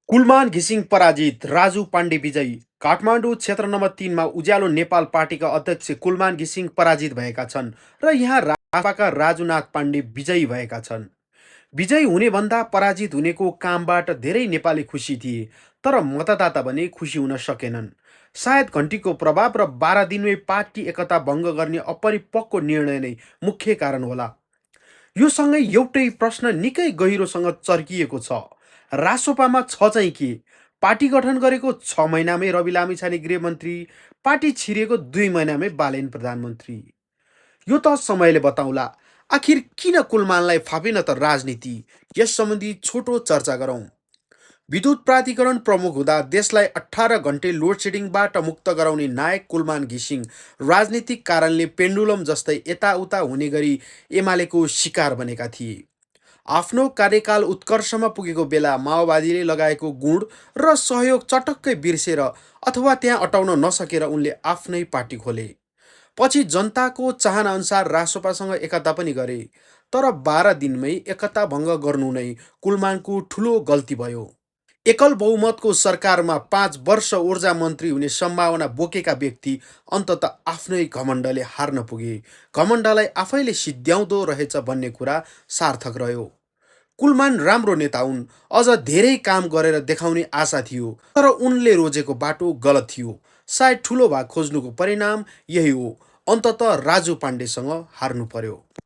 कुलमान घिसिङ पराजित, राजु पाण्डे विजयी। काठमाडौँ क्षेत्र नम्बर 3मा उज्यालो नेपाल पार्टीका अध्यक्ष कुलमान घिसिङ पराजित भएका छन् र यहाँ रापाका राजुनाथ पाण्डे विजयी भएका छन्। विजयी हुनेभन्दा पराजित हुनेको कामबाट धेरै नेपाली खुसी थिए, तर मतदाता भने खुसी हुन सकेनन्। सायद घन्टीको प्रभाव र 12 दिनमै पार्टी एकता भङ्ग गर्ने अपरिपक्व निर्णय नै मुख्य कारण होला। यो सँगै एउटै प्रश्न निकै गहिरोसँग चर्किएको छ। रासोपामा छ चाहिँ के? पार्टी गठन गरेको 6 महिनामै रवि लामिछाने गृहमन्त्री, पार्टी छिरिएको 2 महिनामै बालेन प्रधानमन्त्री। यो त समयले बताउँला। आखिर किन कुलमानलाई फापेन त राजनीति? यस सम्बन्धी छोटो चर्चा गरौँ। विद्युत प्राधिकरण प्रमुख हुँदा देशलाई 18 घन्टे लोडसेडिङबाट मुक्त गराउने नायक कुलमान घिसिङ राजनीतिक कारणले पेन्डुलम जस्तै यताउता हुने गरी एमालेको शिकार बनेका थिए। आफ्नो कार्यकाल उत्कर्षमा पुगेको बेला माओवादीले लगाएको गुण र सहयोग चटक्कै बिर्सेर अथवा त्यहाँ अटाउन नसकेर उनले आफ्नै पार्टी खोले। पछि जनताको चाहनाअनुसार रासोपासँग एकता पनि गरे, तर 12 दिनमै एकता भङ्ग गर्नु नै कुलमानको ठुलो गल्ती भयो। एकल बहुमतको सरकारमा 5 वर्ष ऊर्जा मन्त्री हुने सम्भावना बोकेका व्यक्ति अन्ततः आफ्नै घमण्डले हार्न पुगे। घमण्डलाई आफैले सिद्ध्याउँदो रहेछ भन्ने कुरा सार्थक रह्यो। कुलमान राम्रो नेता हुन्, अझ धेरै काम गरेर देखाउने आशा थियो, तर उनले रोजेको बाटो गलत थियो। सायद ठुलो भाग खोज्नुको परिणाम यही हो। अन्ततः राजु पाण्डेसँग हार्नु पर्यो।